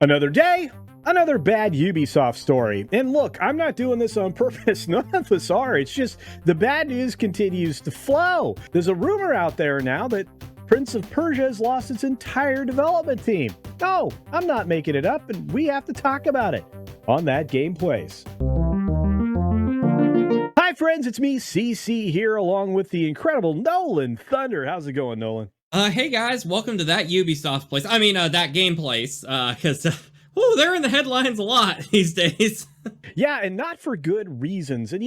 Another day, another bad Ubisoft story. And look, I'm not doing this on purpose. None of us are. It's just the bad news continues to flow. There's a rumor out there now that Prince of Persia has lost its entire development team. No, I'm not making it up, and we have to talk about it on That Game Plays. Hi, friends. It's me, CC, here, along with the incredible Nolan Thunder. How's it going, Nolan? Hey guys, welcome to that Ubisoft place. That game place, because they're in the headlines a lot these days. Yeah, and not for good reasons. And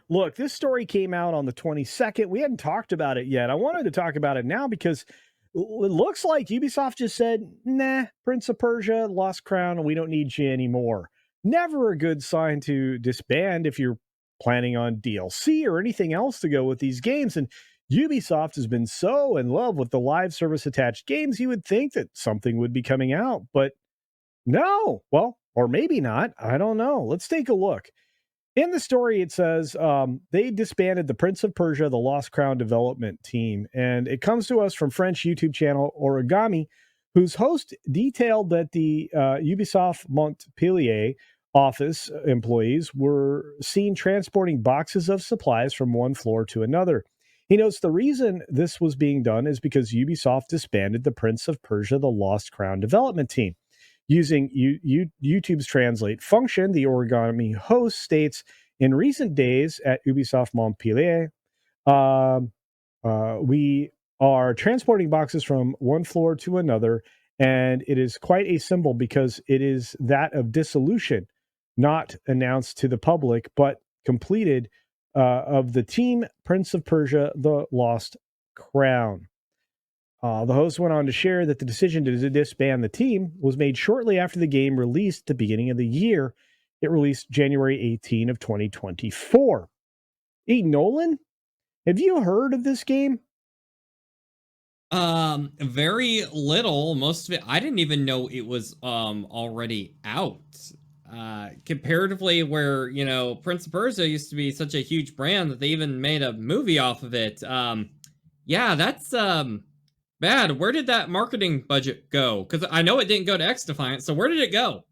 look, this story came out on the 22nd. We hadn't talked about it yet. I wanted to talk about it now because it looks like Ubisoft just said, nah, Prince of Persia, Lost Crown, and we don't need you anymore. Never a good sign to disband if you're planning on DLC or anything else to go with these games. And Ubisoft has been so in love with the live service attached games, you would think that something would be coming out, but no. Well, or maybe not. I don't know. Let's take a look. In the story, it says they disbanded the Prince of Persia, the Lost Crown development team. And it comes to us from French YouTube channel Origami, whose host detailed that the Ubisoft Montpellier office employees were seen transporting boxes of supplies from one floor to another. He notes the reason this was being done is because Ubisoft disbanded the Prince of Persia, the Lost Crown development team. Using YouTube's translate function, the Origami host states, in recent days at Ubisoft Montpellier, we are transporting boxes from one floor to another, and it is quite a symbol because it is that of dissolution, not announced to the public, but completed of the team Prince of Persia, the Lost Crown. The host went on to share that the decision to disband the team was made shortly after the game released at the beginning of the year. It released January 18 of 2024. Hey, Nolan, have you heard of this game? Very little. Most of it, I didn't even know it was already out. Comparatively, where Prince of Persia used to be such a huge brand that they even made a movie off of it. Yeah, that's bad. Where did that marketing budget go? Because I know it didn't go to X Defiant, so where did it go?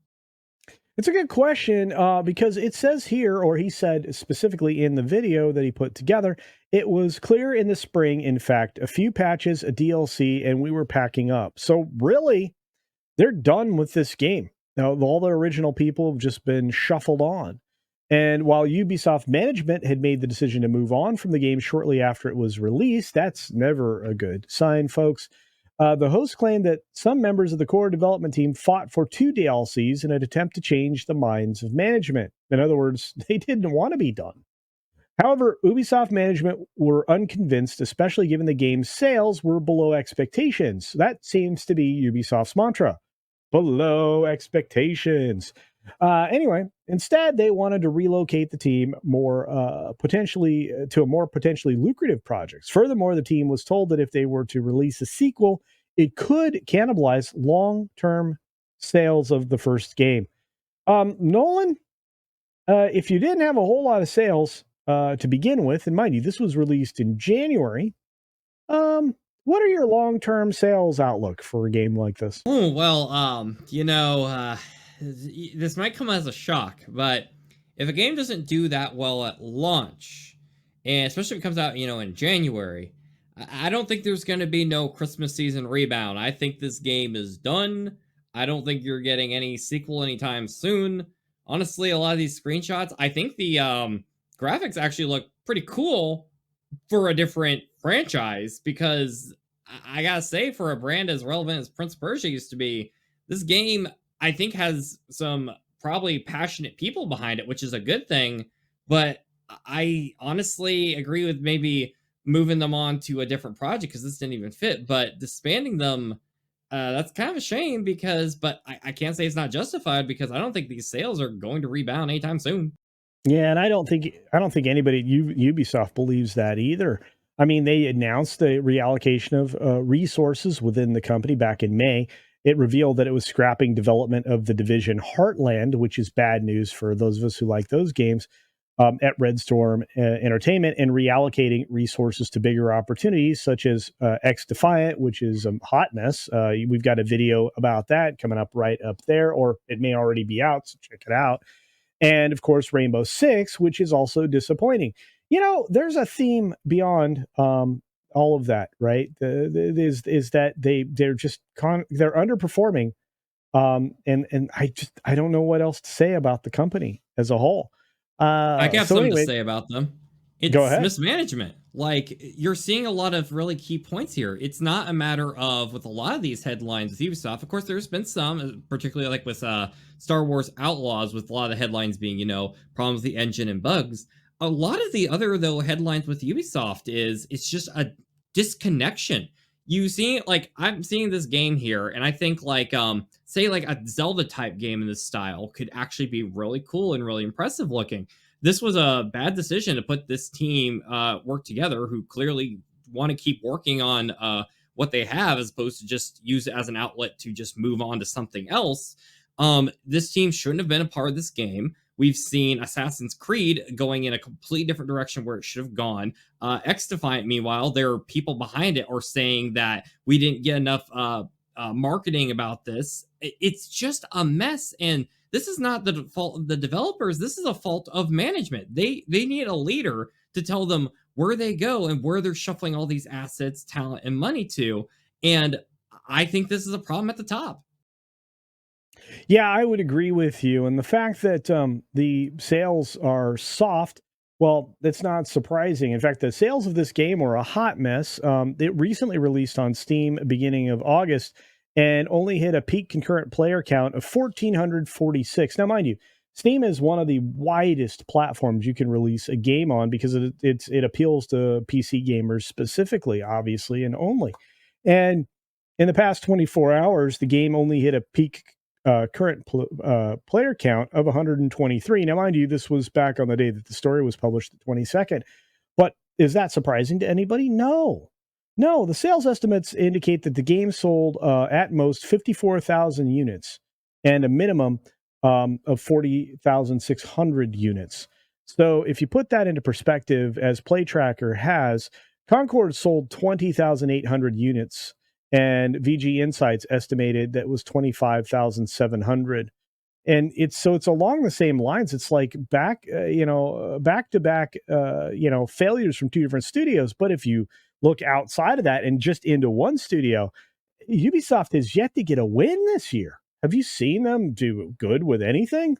It's a good question because it says here, or he said specifically in the video that he put together, it was clear in the spring, in fact, a few patches, a DLC, and we were packing up. So really, they're done with this game. Now, all the original people have just been shuffled on. And while Ubisoft management had made the decision to move on from the game shortly after it was released, that's never a good sign, folks. The host claimed that some members of the core development team fought for 2 DLCs in an attempt to change the minds of management. In other words, they didn't want to be done. However, Ubisoft management were unconvinced, especially given the game's sales were below expectations. That seems to be Ubisoft's mantra. Below expectations. Anyway, instead, they wanted to relocate the team more potentially lucrative projects. Furthermore, the team was told that if they were to release a sequel, it could cannibalize long-term sales of the first game. Nolan, if you didn't have a whole lot of sales to begin with, and mind you, this was released in January, what are your long-term sales outlook for a game like this? Oh, well, this might come as a shock, but if a game doesn't do that well at launch, and especially if it comes out, in January, I don't think there's going to be no Christmas season rebound. I think this game is done. I don't think you're getting any sequel anytime soon. Honestly, a lot of these screenshots, I think the graphics actually look pretty cool for a different franchise, because I gotta say, for a brand as relevant as Prince of Persia used to be, this game, I think, has some probably passionate people behind it, which is a good thing. But I honestly agree with maybe moving them on to a different project, because this didn't even fit. But disbanding them, that's kind of a shame, but I can't say it's not justified, because I don't think these sales are going to rebound anytime soon. Yeah, and I don't think anybody at Ubisoft believes that either. I mean, they announced the reallocation of resources within the company back in May. It revealed that it was scrapping development of The Division Heartland, which is bad news for those of us who like those games. at Red Storm Entertainment and reallocating resources to bigger opportunities such as X Defiant, which is a hot mess. We've got a video about that coming up right up there, or it may already be out, so check it out. And of course, Rainbow Six, which is also disappointing. There's a theme beyond all of that, right? Is that they're underperforming, and I don't know what else to say about the company as a whole. I have So something to anyway, say about them. go It's ahead. mismanagement. Like, you're seeing a lot of really key points here. It's not a matter of, with a lot of these headlines with Ubisoft, of course, there's been some, particularly like with Star Wars Outlaws, with a lot of the headlines being, problems with the engine and bugs. A lot of the other, though, headlines with Ubisoft is it's just a disconnection. You see, like, I'm seeing this game here, and I think, like, say, like, a Zelda type game in this style could actually be really cool and really impressive looking. This was a bad decision to put this team work together, who clearly want to keep working on what they have, as opposed to just use it as an outlet to just move on to something else. This team shouldn't have been a part of this game. We've seen Assassin's Creed going in a completely different direction where it should have gone. X Defiant, meanwhile, there are people behind it are saying that we didn't get enough marketing about this. It's just a mess, and this is not the fault of the developers. This is a fault of management. They need a leader to tell them where they go and where they're shuffling all these assets, talent, and money to. And I think this is a problem at the top. Yeah, I would agree with you. And the fact that the sales are soft, well, that's not surprising. In fact, the sales of this game were a hot mess. It recently released on Steam beginning of August and only hit a peak concurrent player count of 1,446. Now, mind you, Steam is one of the widest platforms you can release a game on because it appeals to PC gamers specifically, obviously, and only. And in the past 24 hours, the game only hit a peak player count of 123. Now, mind you, this was back on the day that the story was published, the 22nd. But is that surprising to anybody? No. No, the sales estimates indicate that the game sold at most 54,000 units and a minimum of 40,600 units. So if you put that into perspective, as PlayTracker has, Concord sold 20,800 units and VG Insights estimated that was 25,700. And it's along the same lines. It's like back to back, failures from two different studios. But if you look outside of that and just into one studio, Ubisoft has yet to get a win this year. Have you seen them do good with anything?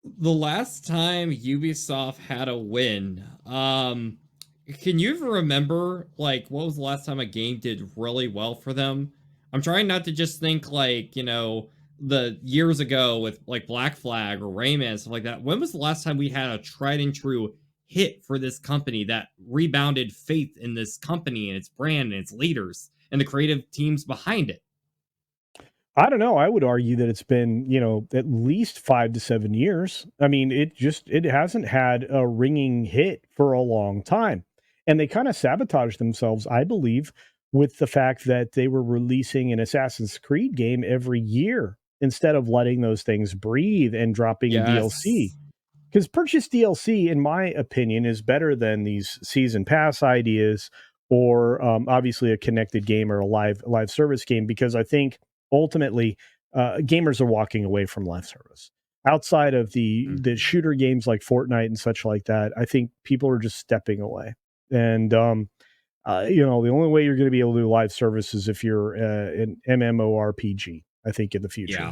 The last time Ubisoft had a win, can you even remember, like, what was the last time a game did really well for them? I'm trying not to just think, like, the years ago with, like, Black Flag or Rayman, stuff like that. When was the last time we had a tried and true hit for this company that rebounded faith in this company and its brand and its leaders and the creative teams behind it? I don't know. I would argue that it's been, at least 5 to 7 years. I mean, it hasn't had a ringing hit for a long time. And they kind of sabotaged themselves, I believe, with the fact that they were releasing an Assassin's Creed game every year instead of letting those things breathe and dropping DLC. Yes. Because purchase DLC, in my opinion, is better than these season pass ideas or obviously a connected game or a live service game. Because I think ultimately gamers are walking away from live service outside of the shooter games like Fortnite and such like that. I think people are just stepping away, and the only way you're going to be able to do live service is if you're an MMORPG. I think in the future. Yeah.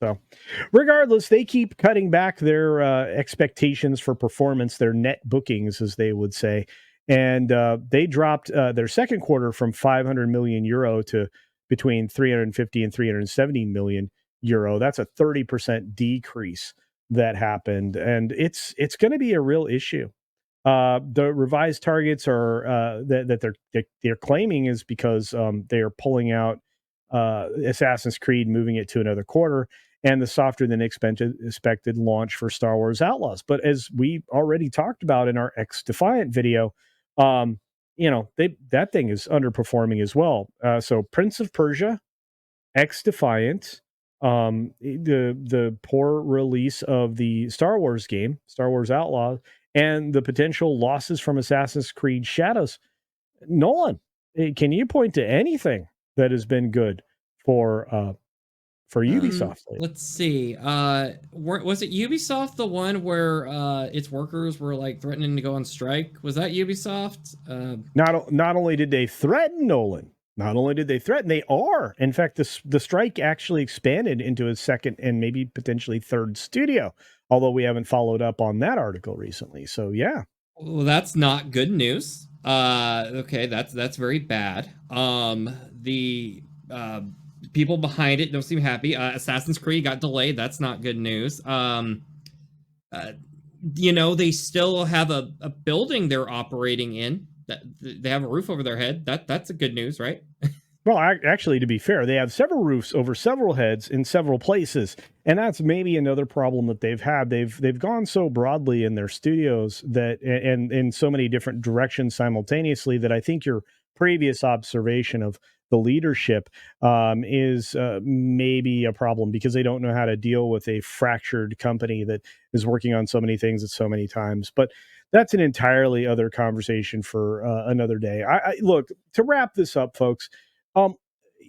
So, regardless, they keep cutting back their expectations for performance, their net bookings, as they would say. And they dropped their second quarter from 500 million euro to between 350 and 370 million euro. That's a 30% decrease that happened. And it's going to be a real issue. The revised targets are that they're claiming is because they are pulling out Assassin's Creed, moving it to another quarter, and the softer than expected launch for Star Wars Outlaws. But as we already talked about in our X Defiant video, that thing is underperforming as well. So Prince of Persia, X Defiant, the poor release of the Star Wars game, Star Wars Outlaws, and the potential losses from Assassin's Creed Shadows. Nolan, can you point to anything that has been good for Ubisoft lately? Let's see. Was it Ubisoft the one where its workers were like threatening to go on strike? Was that Ubisoft? Not only did they threaten Nolan, not only did they threaten, they are. In fact, the strike actually expanded into a second and maybe potentially third studio. Although we haven't followed up on that article recently. So yeah. Well, that's not good news. Okay, that's very bad. The people behind it don't seem happy. Assassin's Creed got delayed. That's not good news. Uh, they still have a building they're operating in. That they have a roof over their head. That's a good news, right? Well, actually, to be fair, they have several roofs over several heads in several places, and that's maybe another problem that they've had. They've gone so broadly in their studios that, and in so many different directions simultaneously, that I think your previous observation of the leadership is maybe a problem because they don't know how to deal with a fractured company that is working on so many things at so many times. But that's an entirely other conversation for another day. Look, to wrap this up, folks. Um,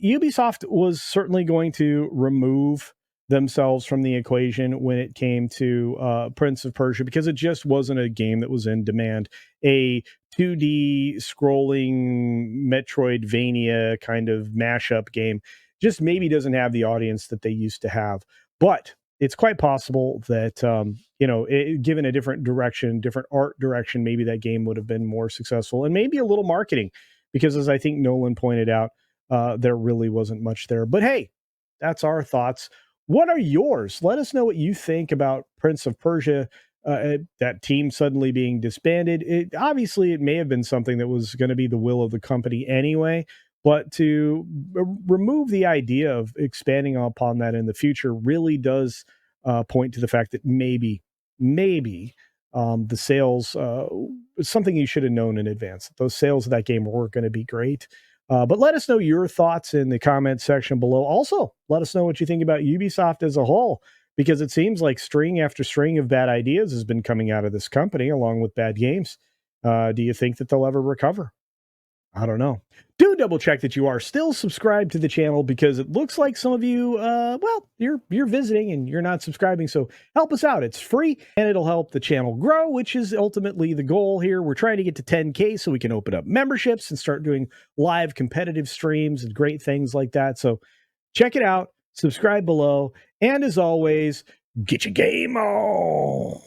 Ubisoft was certainly going to remove themselves from the equation when it came to Prince of Persia because it just wasn't a game that was in demand. A 2D scrolling Metroidvania kind of mashup game just maybe doesn't have the audience that they used to have. But it's quite possible that given a different direction, different art direction, maybe that game would have been more successful, and maybe a little marketing, because as I think Nolan pointed out, there really wasn't much there. But hey, that's our thoughts. What are yours? Let us know what you think about Prince of Persia, that team suddenly being disbanded. Obviously, it may have been something that was going to be the will of the company anyway, but to remove the idea of expanding upon that in the future really does point to the fact that maybe the sales, something you should have known in advance. Those sales of that game weren't going to be great. But let us know your thoughts in the comment section below. Also, let us know what you think about Ubisoft as a whole, because it seems like string after string of bad ideas has been coming out of this company, along with bad games. Do you think that they'll ever recover? I don't know. Do double check that you are still subscribed to the channel, because it looks like some of you, you're visiting and you're not subscribing. So help us out. It's free and it'll help the channel grow, which is ultimately the goal here. We're trying to get to 10K so we can open up memberships and start doing live competitive streams and great things like that. So check it out, subscribe below, and as always, get your game on.